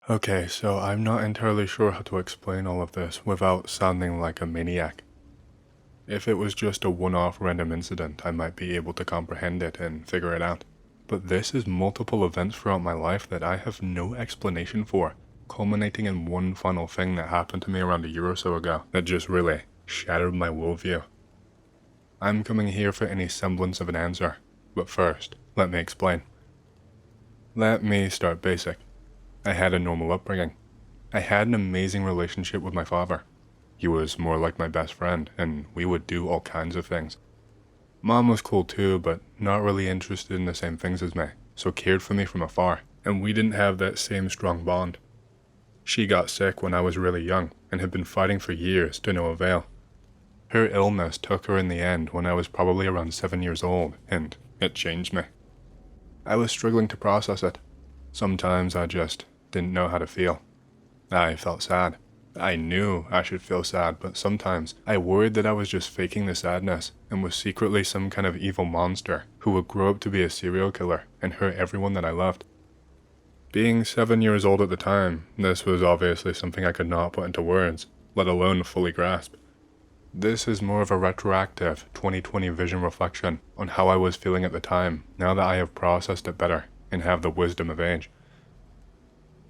Okay, so I'm not entirely sure how to explain all of this without sounding like a maniac. If it was just a one-off random incident, I might be able to comprehend it and figure it out. But this is multiple events throughout my life that I have no explanation for, culminating in one final thing that happened to me around a year or so ago that just really shattered my worldview. I'm coming here for any semblance of an answer, but first, let me explain. Let me start basic. I had a normal upbringing. I had an amazing relationship with my father. He was more like my best friend, and we would do all kinds of things. Mom was cool too, but not really interested in the same things as me, so cared for me from afar, and we didn't have that same strong bond. She got sick when I was really young, and had been fighting for years to no avail. Her illness took her in the end when I was probably around 7 years old, and it changed me. I was struggling to process it. Sometimes I just didn't know how to feel. I felt sad. I knew I should feel sad, but sometimes I worried that I was just faking the sadness and was secretly some kind of evil monster who would grow up to be a serial killer and hurt everyone that I loved. Being 7 years old at the time, this was obviously something I could not put into words, let alone fully grasp. This is more of a retroactive 2020 vision reflection on how I was feeling at the time, now that I have processed it better and have the wisdom of age.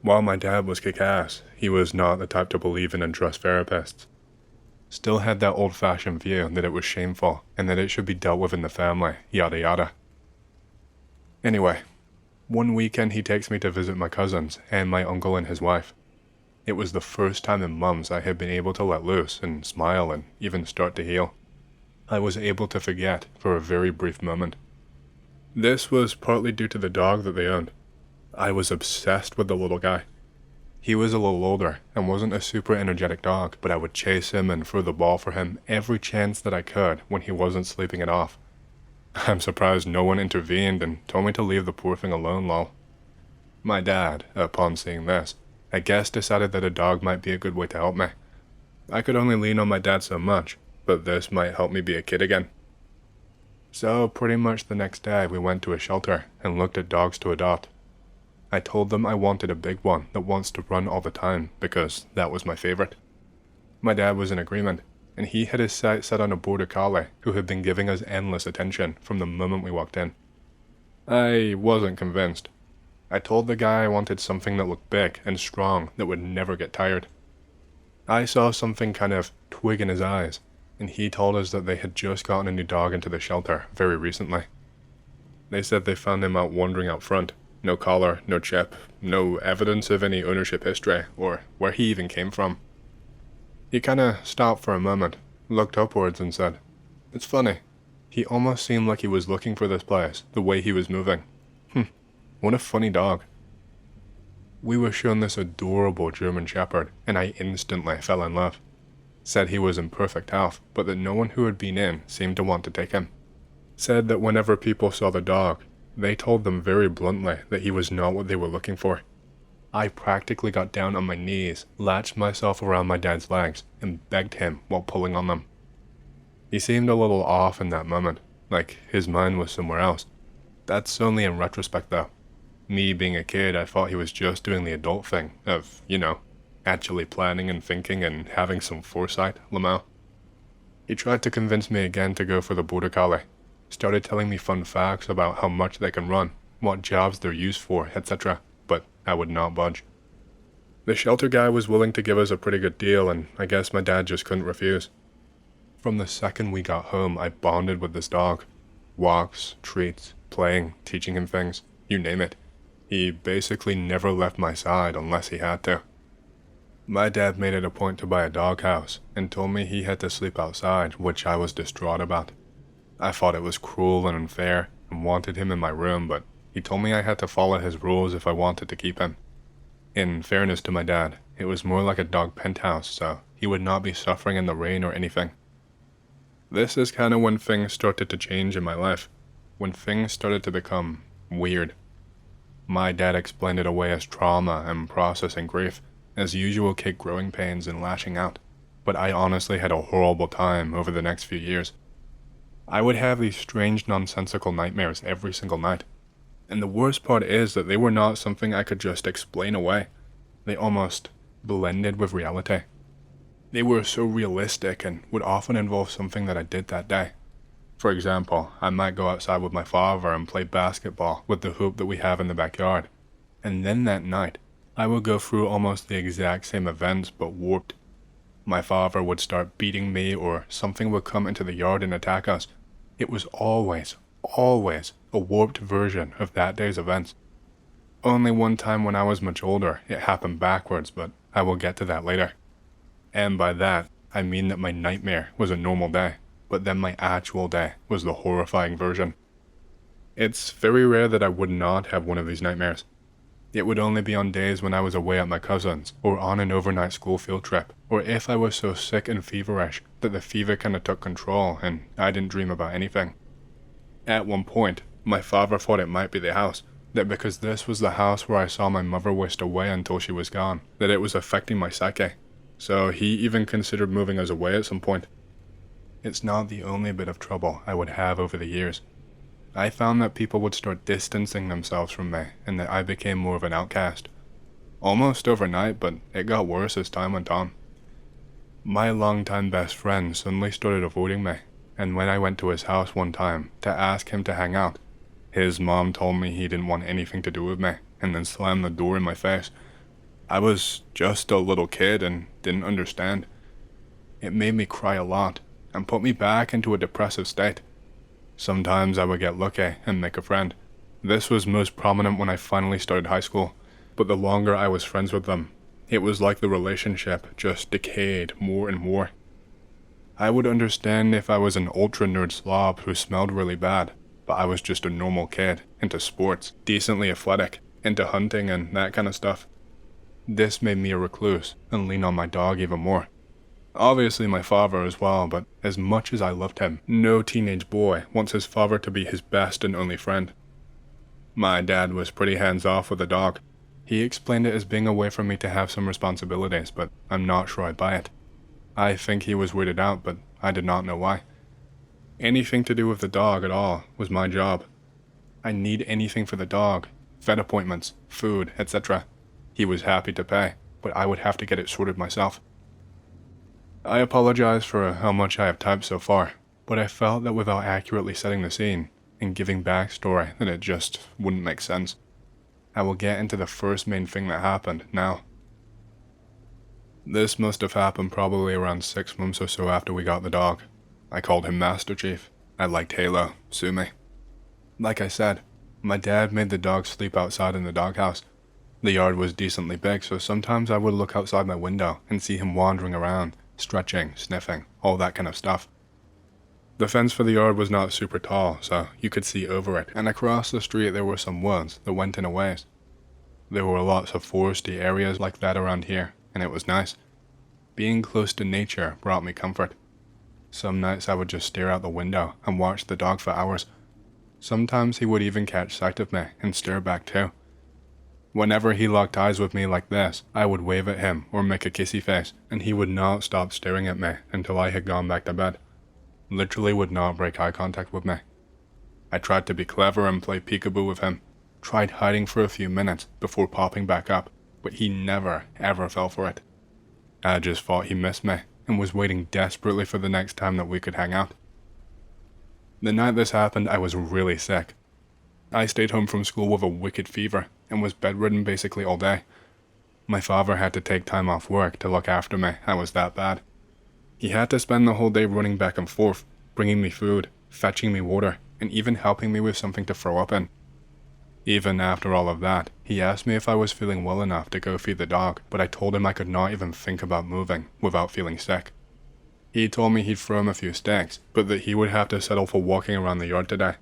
While my dad was kick-ass, he was not the type to believe in and trust therapists. Still had that old-fashioned view that it was shameful and that it should be dealt with in the family, yada yada. Anyway, one weekend he takes me to visit my cousins and my uncle and his wife. It was the first time in months I had been able to let loose and smile and even start to heal. I was able to forget for a very brief moment. This was partly due to the dog that they owned. I was obsessed with the little guy. He was a little older and wasn't a super energetic dog, but I would chase him and throw the ball for him every chance that I could when he wasn't sleeping it off. I'm surprised no one intervened and told me to leave the poor thing alone, lol. My dad, upon seeing this, I guess decided that a dog might be a good way to help me. I could only lean on my dad so much, but this might help me be a kid again. So pretty much the next day we went to a shelter and looked at dogs to adopt. I told them I wanted a big one that wants to run all the time because that was my favorite. My dad was in agreement, and he had his sights set on a border collie who had been giving us endless attention from the moment we walked in. I wasn't convinced. I told the guy I wanted something that looked big and strong that would never get tired. I saw something kind of twig in his eyes, and he told us that they had just gotten a new dog into the shelter very recently. They said they found him out wandering out front. No collar, no chip, no evidence of any ownership history, or where he even came from. He kinda stopped for a moment, looked upwards and said, "It's funny. He almost seemed like he was looking for this place, the way he was moving. What a funny dog." We were shown this adorable German Shepherd, and I instantly fell in love. Said he was in perfect health, but that no one who had been in seemed to want to take him. Said that whenever people saw the dog, they told them very bluntly that he was not what they were looking for. I practically got down on my knees, latched myself around my dad's legs, and begged him while pulling on them. He seemed a little off in that moment, like his mind was somewhere else. That's only in retrospect though. Me being a kid, I thought he was just doing the adult thing of, actually planning and thinking and having some foresight, Lamau. He tried to convince me again to go for the border collie. Started telling me fun facts about how much they can run, what jobs they're used for, etc., but I would not budge. The shelter guy was willing to give us a pretty good deal, and I guess my dad just couldn't refuse. From the second we got home, I bonded with this dog. Walks, treats, playing, teaching him things, you name it. He basically never left my side unless he had to. My dad made it a point to buy a doghouse, and told me he had to sleep outside, which I was distraught about. I thought it was cruel and unfair, and wanted him in my room, but he told me I had to follow his rules if I wanted to keep him. In fairness to my dad, it was more like a dog penthouse, so he would not be suffering in the rain or anything. This is kinda when things started to change in my life, when things started to become weird. My dad explained it away as trauma and processing grief, as usual kid growing pains and lashing out, but I honestly had a horrible time over the next few years. I would have these strange nonsensical nightmares every single night, and the worst part is that they were not something I could just explain away. They almost blended with reality. They were so realistic and would often involve something that I did that day. For example, I might go outside with my father and play basketball with the hoop that we have in the backyard. And then that night, I would go through almost the exact same events but warped. My father would start beating me, or something would come into the yard and attack us. It was always a warped version of that day's events. Only one time when I was much older, it happened backwards, but I will get to that later. And by that, I mean that my nightmare was a normal day, but then my actual day was the horrifying version. It's very rare that I would not have one of these nightmares. It would only be on days when I was away at my cousin's, or on an overnight school field trip, or if I was so sick and feverish that the fever kinda took control and I didn't dream about anything. At one point, my father thought it might be the house, that because this was the house where I saw my mother whisked away until she was gone, that it was affecting my psyche. So he even considered moving us away at some point. It's not the only bit of trouble I would have over the years. I found that people would start distancing themselves from me, and that I became more of an outcast. Almost overnight, but it got worse as time went on. My longtime best friend suddenly started avoiding me, and when I went to his house one time to ask him to hang out, his mom told me he didn't want anything to do with me, and then slammed the door in my face. I was just a little kid and didn't understand. It made me cry a lot, and put me back into a depressive state. Sometimes I would get lucky and make a friend. This was most prominent when I finally started high school, but the longer I was friends with them, it was like the relationship just decayed more and more. I would understand if I was an ultra nerd slob who smelled really bad, but I was just a normal kid, into sports, decently athletic, into hunting and that kind of stuff. This made me a recluse and lean on my dog even more. Obviously my father as well, but as much as I loved him, no teenage boy wants his father to be his best and only friend. My dad was pretty hands-off with the dog. He explained it as being a way for me to have some responsibilities, but I'm not sure I buy it. I think he was weirded out, but I did not know why. Anything to do with the dog at all was my job. I need anything for the dog, vet appointments, food, etc. He was happy to pay, but I would have to get it sorted myself. I apologize for how much I have typed so far, but I felt that without accurately setting the scene and giving backstory, that it just wouldn't make sense. I will get into the first main thing that happened now. This must have happened probably around 6 months or so after we got the dog. I called him Master Chief. I liked Halo, sue me. Like I said, my dad made the dog sleep outside in the doghouse. The yard was decently big, so sometimes I would look outside my window and see him wandering around, stretching, sniffing, all that kind of stuff. The fence for the yard was not super tall, so you could see over it, and across the street there were some woods that went in a ways. There were lots of foresty areas like that around here, and it was nice. Being close to nature brought me comfort. Some nights I would just stare out the window and watch the dog for hours. Sometimes he would even catch sight of me and stare back too. Whenever he locked eyes with me like this, I would wave at him or make a kissy face, and he would not stop staring at me until I had gone back to bed. Literally would not break eye contact with me. I tried to be clever and play peekaboo with him, tried hiding for a few minutes before popping back up, but he never ever fell for it. I just thought he missed me and was waiting desperately for the next time that we could hang out. The night this happened, I was really sick. I stayed home from school with a wicked fever and was bedridden basically all day. My father had to take time off work to look after me. I was that bad. He had to spend the whole day running back and forth, bringing me food, fetching me water, and even helping me with something to throw up in. Even after all of that, he asked me if I was feeling well enough to go feed the dog, but I told him I could not even think about moving without feeling sick. He told me he'd throw him a few sticks, but that he would have to settle for walking around the yard today.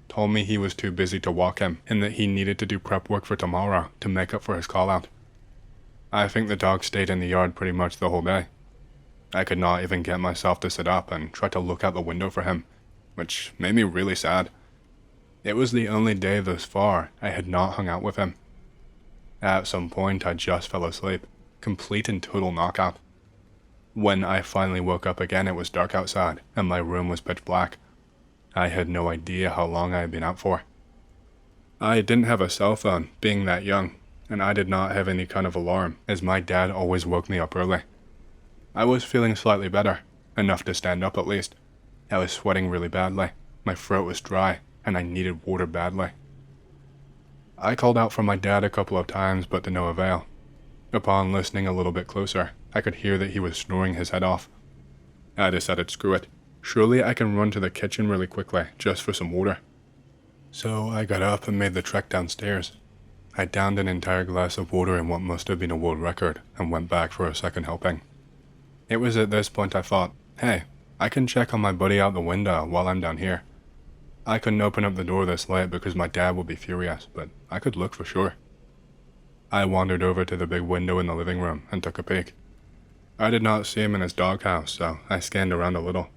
Told me he was too busy to walk him, and that he needed to do prep work for tomorrow to make up for his call-out. I think the dog stayed in the yard pretty much the whole day. I could not even get myself to sit up and try to look out the window for him, which made me really sad. It was the only day thus far I had not hung out with him. At some point I just fell asleep, complete and total knockout. When I finally woke up again, it was dark outside, and my room was pitch black. I had no idea how long I had been out for. I didn't have a cell phone, being that young, and I did not have any kind of alarm, as my dad always woke me up early. I was feeling slightly better, enough to stand up at least. I was sweating really badly, my throat was dry, and I needed water badly. I called out for my dad a couple of times, but to no avail. Upon listening a little bit closer, I could hear that he was snoring his head off. I decided screw it, surely I can run to the kitchen really quickly, just for some water. So I got up and made the trek downstairs. I downed an entire glass of water in what must have been a world record, and went back for a second helping. It was at this point I thought, hey, I can check on my buddy out the window while I'm down here. I couldn't open up the door this late because my dad would be furious, but I could look for sure. I wandered over to the big window in the living room and took a peek. I did not see him in his doghouse, so I scanned around a little.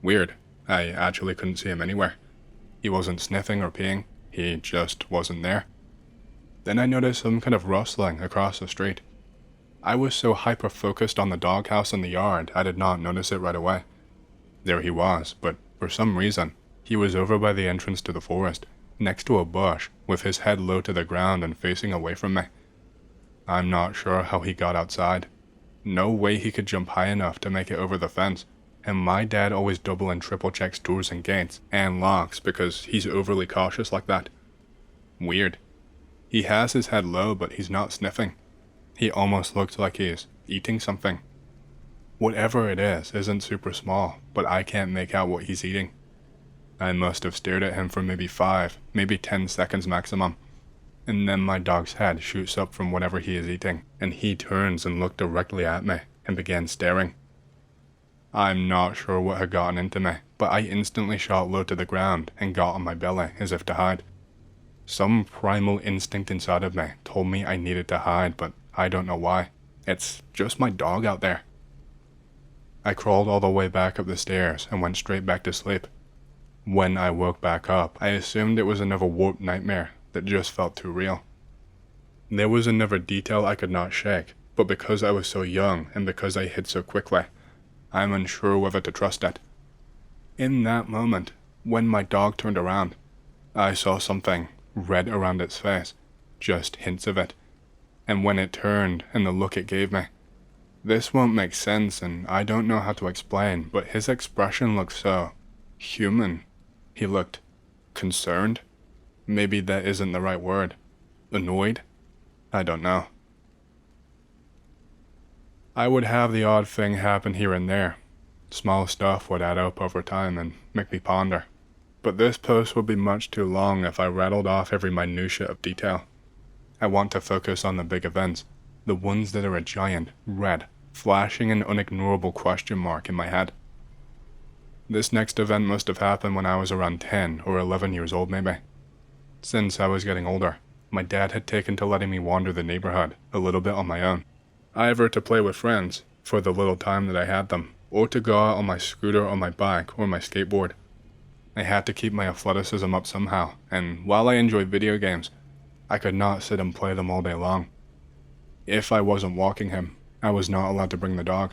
Weird, I actually couldn't see him anywhere. He wasn't sniffing or peeing, he just wasn't there. Then I noticed some kind of rustling across the street. I was so hyper-focused on the doghouse in the yard, I did not notice it right away. There he was, but for some reason, he was over by the entrance to the forest, next to a bush, with his head low to the ground and facing away from me. I'm not sure how he got outside. No way he could jump high enough to make it over the fence, and my dad always double and triple checks doors and gates, and locks because he's overly cautious like that. Weird. He has his head low, but he's not sniffing. He almost looks like he's eating something. Whatever it is isn't super small, but I can't make out what he's eating. I must have stared at him for maybe 5, maybe 10 seconds maximum. And then my dog's head shoots up from whatever he is eating, and he turns and looked directly at me and began staring. I'm not sure what had gotten into me, but I instantly shot low to the ground and got on my belly as if to hide. Some primal instinct inside of me told me I needed to hide, but I don't know why. It's just my dog out there. I crawled all the way back up the stairs and went straight back to sleep. When I woke back up, I assumed it was another warped nightmare that just felt too real. There was another detail I could not shake, but because I was so young and because I hid so quickly, I'm unsure whether to trust it. In that moment, when my dog turned around, I saw something red around its face, just hints of it. And when it turned and the look it gave me, this won't make sense and I don't know how to explain, but his expression looked so human. He looked concerned. Maybe that isn't the right word. Annoyed? I don't know. I would have the odd thing happen here and there. Small stuff would add up over time and make me ponder. But this post would be much too long if I rattled off every minutia of detail. I want to focus on the big events, the ones that are a giant, red, flashing and unignorable question mark in my head. This next event must have happened when I was around 10 or 11 years old maybe. Since I was getting older, my dad had taken to letting me wander the neighborhood a little bit on my own. Either to play with friends, for the little time that I had them, or to go out on my scooter or my bike or my skateboard. I had to keep my athleticism up somehow, and while I enjoyed video games, I could not sit and play them all day long. If I wasn't walking him, I was not allowed to bring the dog.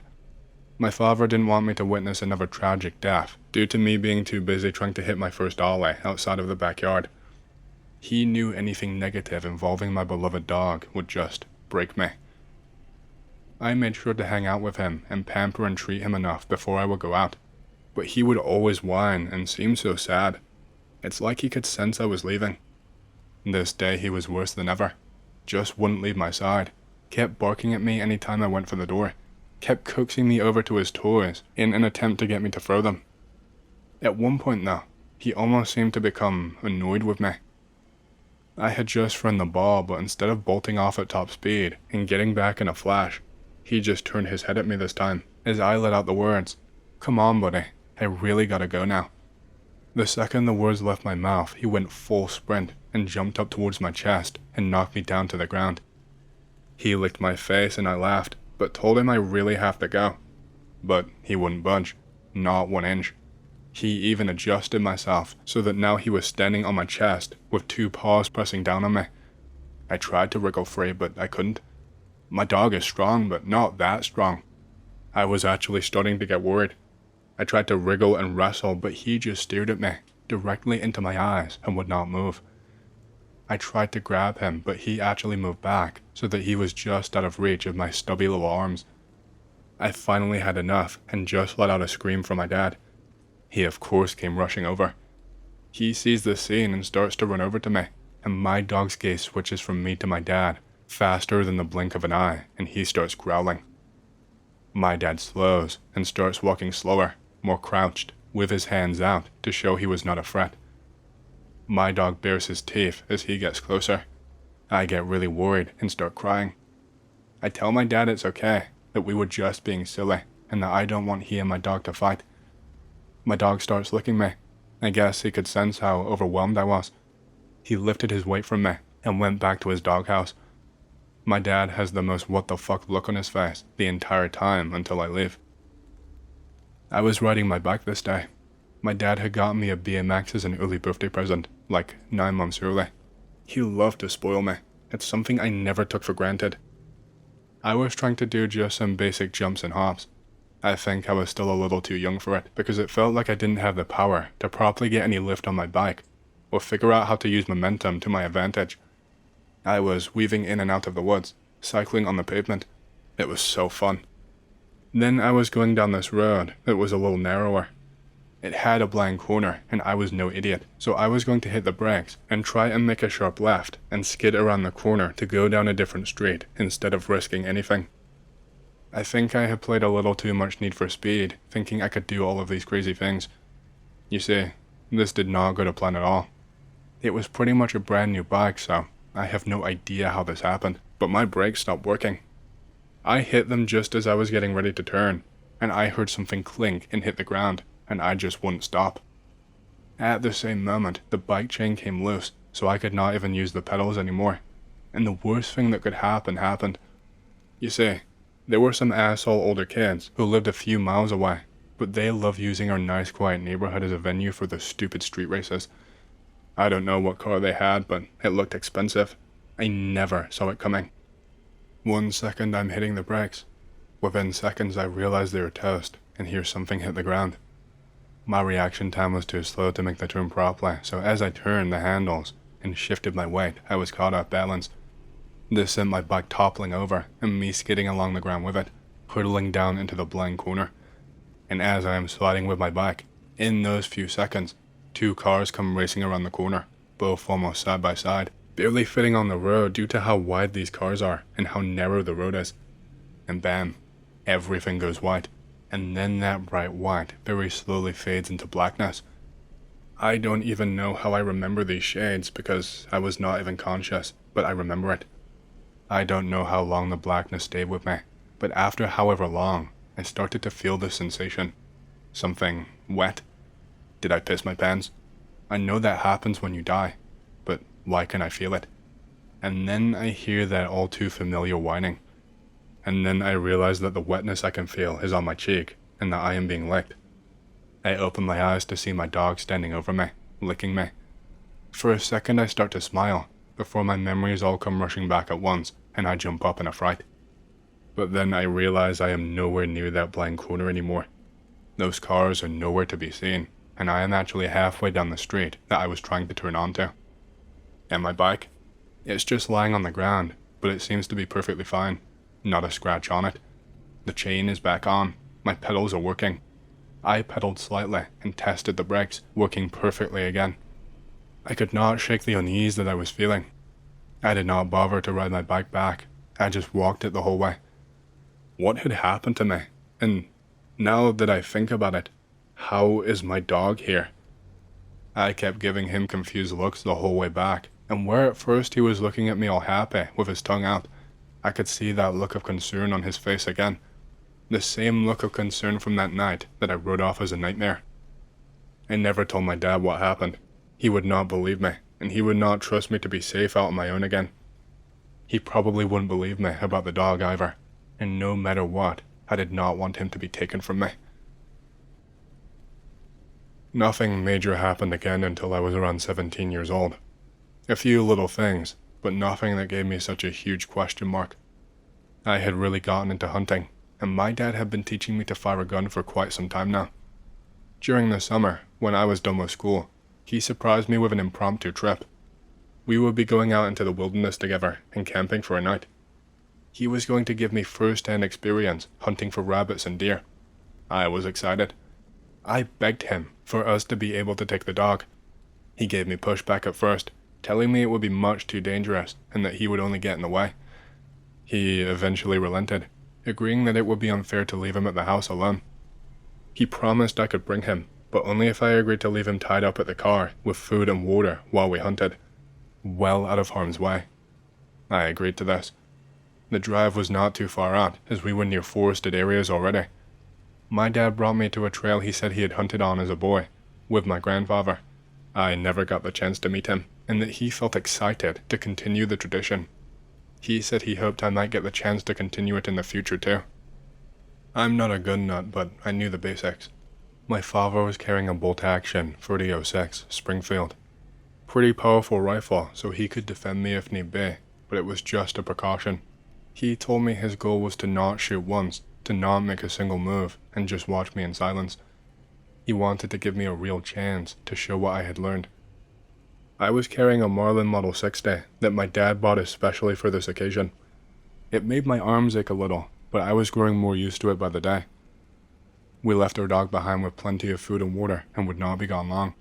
My father didn't want me to witness another tragic death due to me being too busy trying to hit my first ollie outside of the backyard. He knew anything negative involving my beloved dog would just break me. I made sure to hang out with him and pamper and treat him enough before I would go out, but he would always whine and seem so sad. It's like he could sense I was leaving. This day he was worse than ever. Just wouldn't leave my side, kept barking at me anytime I went for the door, kept coaxing me over to his toys in an attempt to get me to throw them. At one point though, he almost seemed to become annoyed with me. I had just thrown the ball, but instead of bolting off at top speed and getting back in a flash, he just turned his head at me this time, as I let out the words, "Come on, buddy, I really gotta go now." The second the words left my mouth, he went full sprint and jumped up towards my chest and knocked me down to the ground. He licked my face and I laughed, but told him I really have to go. But he wouldn't budge, not 1 inch. He even adjusted myself so that now he was standing on my chest with 2 paws pressing down on me. I tried to wriggle free, but I couldn't. My dog is strong, but not that strong. I was actually starting to get worried. I tried to wriggle and wrestle, but he just stared at me, directly into my eyes, and would not move. I tried to grab him, but he actually moved back so that he was just out of reach of my stubby little arms. I finally had enough and just let out a scream from my dad. He of course came rushing over. He sees the scene and starts to run over to me, and my dog's gaze switches from me to my dad faster than the blink of an eye, and he starts growling. My dad slows and starts walking slower, more crouched, with his hands out to show he was not a threat. My dog bares his teeth as he gets closer. I get really worried and start crying. I tell my dad it's okay, that we were just being silly, and that I don't want he and my dog to fight. My dog starts licking me. I guess he could sense how overwhelmed I was. He lifted his weight from me and went back to his doghouse. My dad has the most what the fuck look on his face the entire time until I leave. I was riding my bike this day. My dad had gotten me a BMX as an early birthday present, like 9 months early. He loved to spoil me. It's something I never took for granted. I was trying to do just some basic jumps and hops. I think I was still a little too young for it because it felt like I didn't have the power to properly get any lift on my bike or figure out how to use momentum to my advantage. I was weaving in and out of the woods, cycling on the pavement. It was so fun. Then I was going down this road that was a little narrower. It had a blind corner and I was no idiot, so I was going to hit the brakes and try and make a sharp left and skid around the corner to go down a different street instead of risking anything. I think I had played a little too much Need for Speed, thinking I could do all of these crazy things. You see, this did not go to plan at all. It was pretty much a brand new bike, so I have no idea how this happened, but my brakes stopped working. I hit them just as I was getting ready to turn, and I heard something clink and hit the ground, and I just wouldn't stop. At the same moment, the bike chain came loose, so I could not even use the pedals anymore, and the worst thing that could happen happened. You see, there were some asshole older kids who lived a few miles away, but they loved using our nice quiet neighborhood as a venue for their stupid street races. I don't know what car they had, but it looked expensive. I never saw it coming. 1 second I'm hitting the brakes. Within seconds I realize they were toast and hear something hit the ground. My reaction time was too slow to make the turn properly, so as I turned the handles and shifted my weight, I was caught off balance. This sent my bike toppling over and me skidding along the ground with it, hurtling down into the blind corner. And as I am sliding with my bike, in those few seconds, 2 cars come racing around the corner, both almost side by side, barely fitting on the road due to how wide these cars are and how narrow the road is. And bam, everything goes white, and then that bright white very slowly fades into blackness. I don't even know how I remember these shades because I was not even conscious, but I remember it. I don't know how long the blackness stayed with me, but after however long, I started to feel this sensation. Something wet. Did I piss my pants? I know that happens when you die, but why can I feel it? And then I hear that all too familiar whining. And then I realize that the wetness I can feel is on my cheek, and that I am being licked. I open my eyes to see my dog standing over me, licking me. For a second I start to smile, before my memories all come rushing back at once, and I jump up in a fright. But then I realize I am nowhere near that blind corner anymore. Those cars are nowhere to be seen, and I am actually halfway down the street that I was trying to turn onto. And my bike? It's just lying on the ground, but it seems to be perfectly fine. Not a scratch on it. The chain is back on. My pedals are working. I pedaled slightly and tested the brakes, working perfectly again. I could not shake the unease that I was feeling. I did not bother to ride my bike back. I just walked it the whole way. What had happened to me? And now that I think about it, how is my dog here? I kept giving him confused looks the whole way back, and where at first he was looking at me all happy with his tongue out, I could see that look of concern on his face again. The same look of concern from that night that I wrote off as a nightmare. I never told my dad what happened. He would not believe me, and he would not trust me to be safe out on my own again. He probably wouldn't believe me about the dog either, and no matter what, I did not want him to be taken from me. Nothing major happened again until I was around 17 years old. A few little things, but nothing that gave me such a huge question mark. I had really gotten into hunting, and my dad had been teaching me to fire a gun for quite some time now. During the summer, when I was done with school, he surprised me with an impromptu trip. We would be going out into the wilderness together and camping for a night. He was going to give me first-hand experience hunting for rabbits and deer. I was excited. I begged him for us to be able to take the dog. He gave me pushback at first, telling me it would be much too dangerous and that he would only get in the way. He eventually relented, agreeing that it would be unfair to leave him at the house alone. He promised I could bring him, but only if I agreed to leave him tied up at the car with food and water while we hunted, well out of harm's way. I agreed to this. The drive was not too far out, as we were near forested areas already. My dad brought me to a trail he said he had hunted on as a boy, with my grandfather. I never got the chance to meet him, and that he felt excited to continue the tradition. He said he hoped I might get the chance to continue it in the future too. I'm not a gun nut, but I knew the basics. My father was carrying a bolt-action 30-06 Springfield. Pretty powerful rifle, so he could defend me if need be, but it was just a precaution. He told me his goal was to not shoot once, to not make a single move, and just watch me in silence. He wanted to give me a real chance to show what I had learned. I was carrying a Marlin Model 60 that my dad bought especially for this occasion. It made my arms ache a little, but I was growing more used to it by the day. We left our dog behind with plenty of food and water and would not be gone long.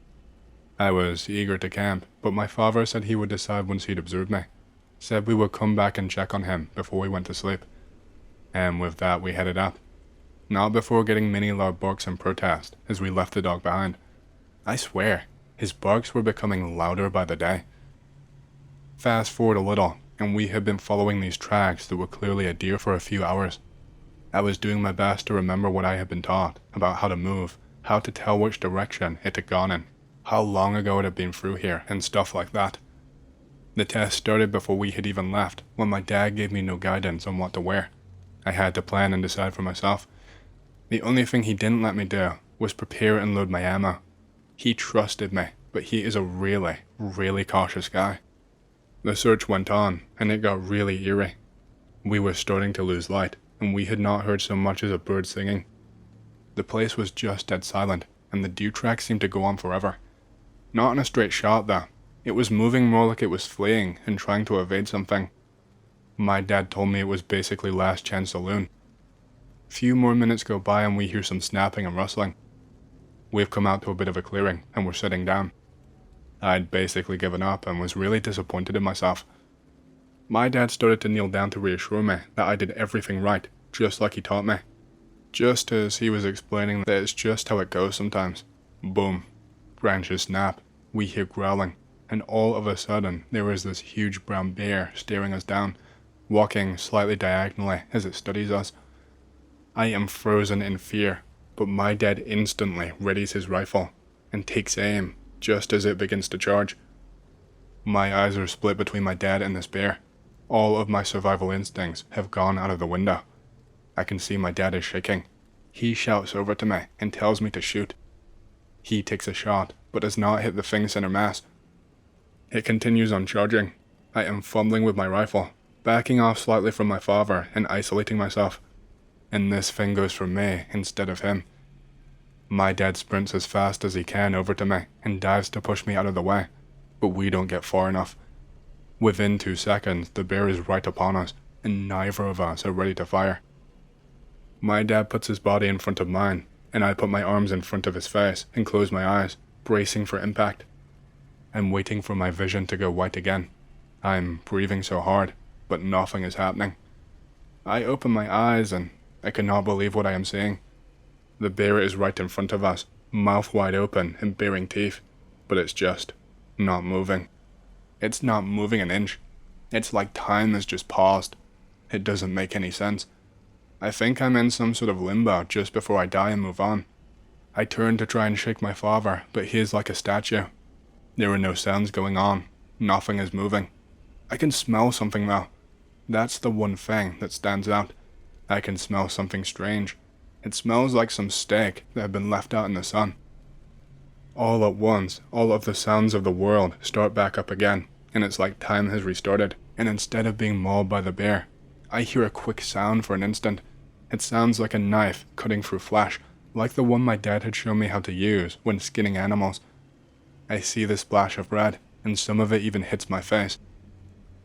I was eager to camp, but my father said he would decide once he'd observed me. Said we would come back and check on him before we went to sleep. And with that we headed up. Not before getting many loud barks in protest as we left the dog behind. I swear, his barks were becoming louder by the day. Fast forward a little, and we had been following these tracks that were clearly a deer for a few hours. I was doing my best to remember what I had been taught about how to move, how to tell which direction it had gone in, how long ago it had been through here, and stuff like that. The test started before we had even left, when my dad gave me no guidance on what to wear. I had to plan and decide for myself. The only thing he didn't let me do was prepare and load my ammo. He trusted me, but he is a really, really cautious guy. The search went on, and it got really eerie. We were starting to lose light, and we had not heard so much as a bird singing. The place was just dead silent, and the deer track seemed to go on forever. Not in a straight shot, though. It was moving more like it was fleeing and trying to evade something. My dad told me it was basically Last Chance Saloon. Few more minutes go by and we hear some snapping and rustling. We've come out to a bit of a clearing, and we're sitting down. I'd basically given up and was really disappointed in myself. My dad started to kneel down to reassure me that I did everything right, just like he taught me. Just as he was explaining that it's just how it goes sometimes. Boom. Branches snap. We hear growling. And all of a sudden, there is this huge brown bear staring us down, walking slightly diagonally as it studies us. I am frozen in fear, but my dad instantly readies his rifle and takes aim just as it begins to charge. My eyes are split between my dad and this bear. All of my survival instincts have gone out of the window. I can see my dad is shaking. He shouts over to me and tells me to shoot. He takes a shot, but does not hit the thing center mass. It continues on charging. I am fumbling with my rifle, backing off slightly from my father and isolating myself. And this thing goes for me instead of him. My dad sprints as fast as he can over to me and dives to push me out of the way, but we don't get far enough. Within 2 seconds, the bear is right upon us, and neither of us are ready to fire. My dad puts his body in front of mine, and I put my arms in front of his face and close my eyes, bracing for impact. I'm waiting for my vision to go white again. I'm breathing so hard, but nothing is happening. I open my eyes and I cannot believe what I am seeing. The bear is right in front of us, mouth wide open and baring teeth, but it's just not moving. It's not moving an inch. It's like time has just paused. It doesn't make any sense. I think I'm in some sort of limbo just before I die and move on. I turn to try and shake my father, but he is like a statue. There are no sounds going on. Nothing is moving. I can smell something though. That's the one thing that stands out. I can smell something strange. It smells like some steak that had been left out in the sun. All at once, all of the sounds of the world start back up again, and it's like time has restarted, and instead of being mauled by the bear, I hear a quick sound for an instant. It sounds like a knife cutting through flesh, like the one my dad had shown me how to use when skinning animals. I see the splash of red, and some of it even hits my face.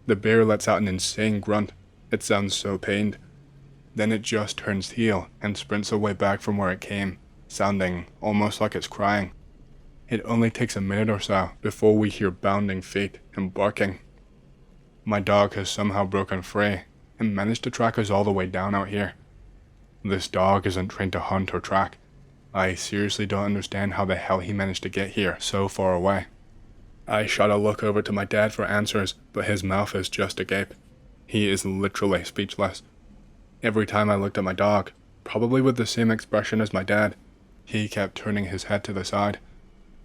The bear lets out an insane grunt. It sounds so pained. Then it just turns heel and sprints away back from where it came, sounding almost like it's crying. It only takes a minute or so before we hear bounding feet and barking. My dog has somehow broken free and managed to track us all the way down out here. This dog isn't trained to hunt or track. I seriously don't understand how the hell he managed to get here so far away. I shot a look over to my dad for answers, but his mouth is just agape. He is literally speechless. Every time I looked at my dog, probably with the same expression as my dad, he kept turning his head to the side.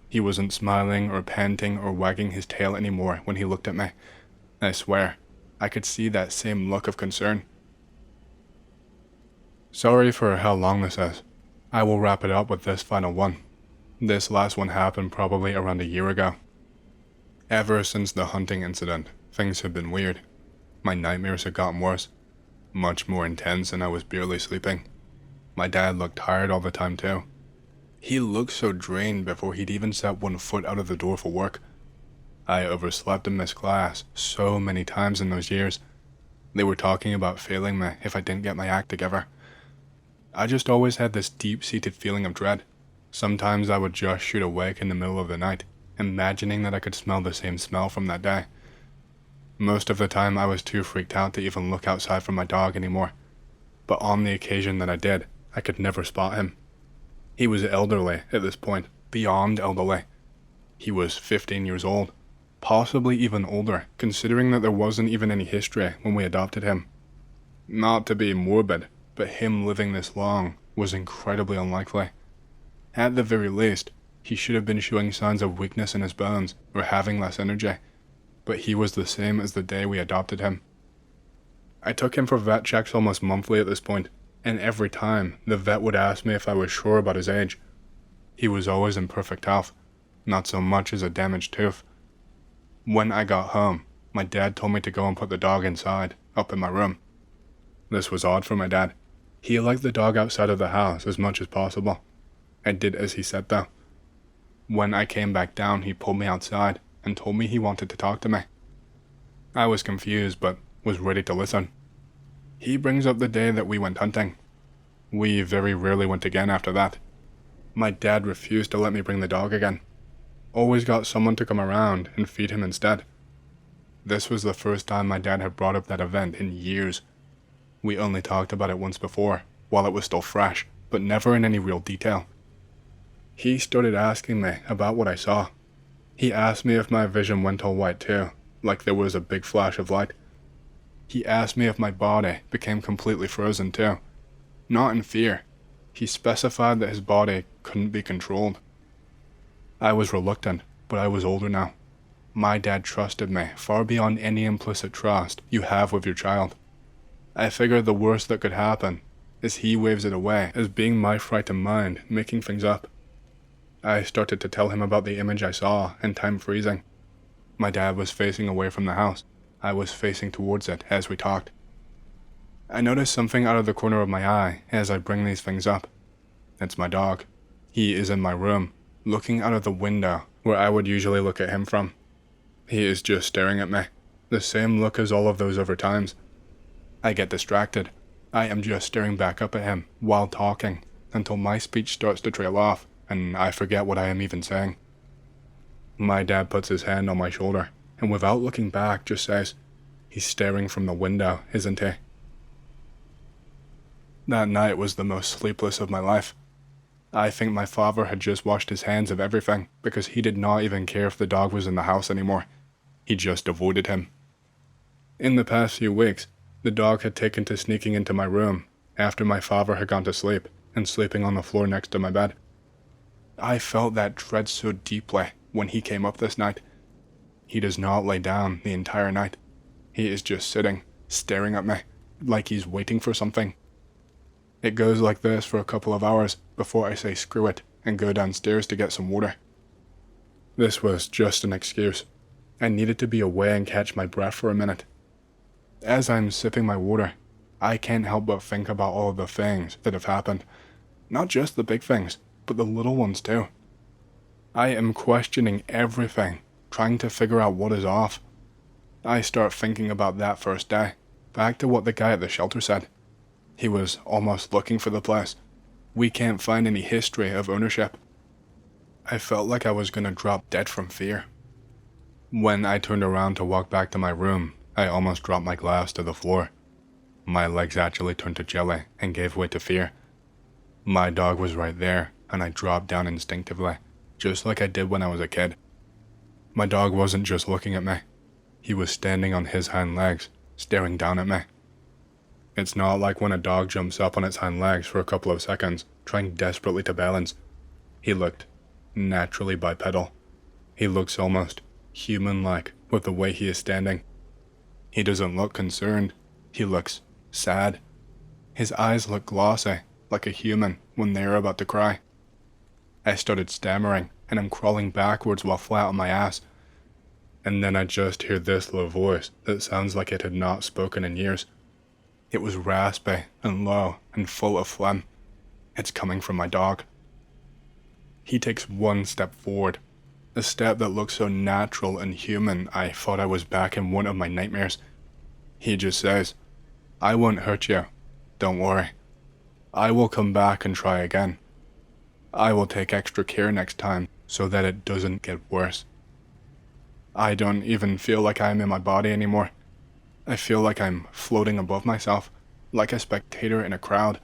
He wasn't smiling or panting or wagging his tail anymore when he looked at me. I swear, I could see that same look of concern. Sorry for how long this is. I will wrap it up with this final one. This last one happened probably around a year ago. Ever since the hunting incident, things have been weird. My nightmares had gotten worse, much more intense, and I was barely sleeping. My dad looked tired all the time too. He looked so drained before he'd even set one foot out of the door for work. I overslept and missed class so many times in those years. They were talking about failing me if I didn't get my act together. I just always had this deep-seated feeling of dread. Sometimes I would just shoot awake in the middle of the night, imagining that I could smell the same smell from that day. Most of the time I was too freaked out to even look outside for my dog anymore. But on the occasion that I did, I could never spot him. He was elderly at this point, beyond elderly. He was 15 years old, possibly even older, considering that there wasn't even any history when we adopted him. Not to be morbid, but him living this long was incredibly unlikely. At the very least, he should have been showing signs of weakness in his bones or having less energy, but he was the same as the day we adopted him. I took him for vet checks almost monthly at this point, and every time the vet would ask me if I was sure about his age. He was always in perfect health, not so much as a damaged tooth. When I got home, my dad told me to go and put the dog inside, up in my room. This was odd for my dad. He liked the dog outside of the house as much as possible. I did as he said though. When I came back down, he pulled me outside and told me he wanted to talk to me. I was confused, but was ready to listen. He brings up the day that we went hunting. We very rarely went again after that. My dad refused to let me bring the dog again. Always got someone to come around and feed him instead. This was the first time my dad had brought up that event in years. We only talked about it once before, while it was still fresh, but never in any real detail. He started asking me about what I saw. He asked me if my vision went all white too, like there was a big flash of light. He asked me if my body became completely frozen too. Not in fear. He specified that his body couldn't be controlled. I was reluctant, but I was older now. My dad trusted me far beyond any implicit trust you have with your child. I figured the worst that could happen is he waves it away as being my frightened mind making things up. I started to tell him about the image I saw and time freezing. My dad was facing away from the house. I was facing towards it as we talked. I noticed something out of the corner of my eye as I bring these things up. It's my dog. He is in my room, looking out of the window where I would usually look at him from. He is just staring at me, the same look as all of those other times. I get distracted. I am just staring back up at him while talking until my speech starts to trail off and I forget what I am even saying. My dad puts his hand on my shoulder and without looking back just says, "He's staring from the window, isn't he?" That night was the most sleepless of my life. I think my father had just washed his hands of everything because he did not even care if the dog was in the house anymore. He just avoided him. In the past few weeks, the dog had taken to sneaking into my room after my father had gone to sleep and sleeping on the floor next to my bed. I felt that dread so deeply when he came up this night. He does not lay down the entire night. He is just sitting, staring at me, like he's waiting for something. It goes like this for a couple of hours before I say screw it and go downstairs to get some water. This was just an excuse. I needed to be away and catch my breath for a minute. As I'm sipping my water, I can't help but think about all of the things that have happened. Not just the big things, but the little ones too. I am questioning everything trying to figure out what is off. I start thinking about that first day, back to what the guy at the shelter said. He was almost looking for the place. We can't find any history of ownership. I felt like I was gonna drop dead from fear. When I turned around to walk back to my room, I almost dropped my glass to the floor. My legs actually turned to jelly and gave way to fear. My dog was right there, and I dropped down instinctively, just like I did when I was a kid. My dog wasn't just looking at me. He was standing on his hind legs, staring down at me. It's not like when a dog jumps up on its hind legs for a couple of seconds, trying desperately to balance. He looked naturally bipedal. He looks almost human-like with the way he is standing. He doesn't look concerned. He looks sad. His eyes look glossy, like a human when they are about to cry. I started stammering, and I'm crawling backwards while flat on my ass. And then I just hear this low voice that sounds like it had not spoken in years. It was raspy and low and full of phlegm. It's coming from my dog. He takes one step forward, a step that looks so natural and human I thought I was back in one of my nightmares. He just says, "I won't hurt you. Don't worry. I will come back and try again. I will take extra care next time so that it doesn't get worse." I don't even feel like I am in my body anymore. I feel like I'm floating above myself, like a spectator in a crowd.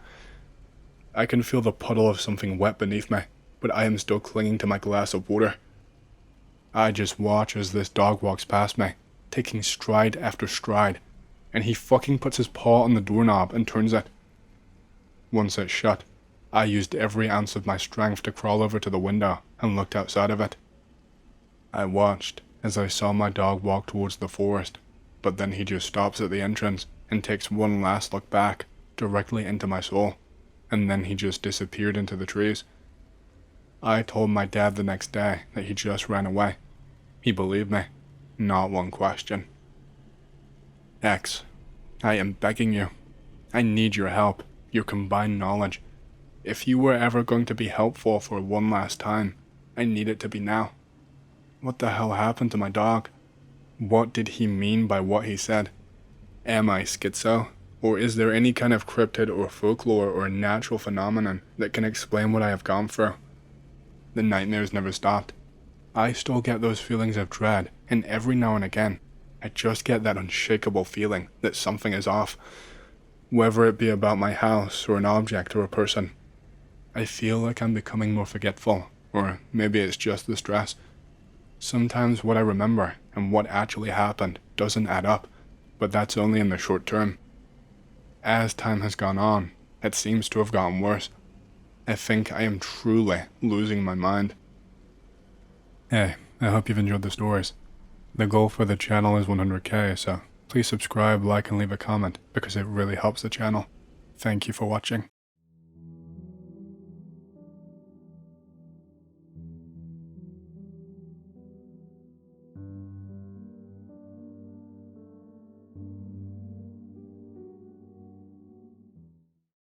I can feel the puddle of something wet beneath me, but I am still clinging to my glass of water. I just watch as this dog walks past me, taking stride after stride, and he fucking puts his paw on the doorknob and turns it. Once it's shut, I used every ounce of my strength to crawl over to the window and looked outside of it. I watched as I saw my dog walk towards the forest, but then he just stops at the entrance and takes one last look back, directly into my soul, and then he just disappeared into the trees. I told my dad the next day that he just ran away. He believed me, not one question. X, I am begging you. I need your help, your combined knowledge. If you were ever going to be helpful for one last time, I need it to be now. What the hell happened to my dog? What did he mean by what he said? Am I schizo? Or is there any kind of cryptid or folklore or natural phenomenon that can explain what I have gone through? The nightmares never stopped. I still get those feelings of dread, and every now and again, I just get that unshakable feeling that something is off, whether it be about my house or an object or a person. I feel like I'm becoming more forgetful, or maybe it's just the stress. Sometimes what I remember and what actually happened doesn't add up, but that's only in the short term. As time has gone on, it seems to have gotten worse. I think I am truly losing my mind. Hey, I hope you've enjoyed the stories. The goal for the channel is 100k, so please subscribe, like, and leave a comment because it really helps the channel. Thank you for watching.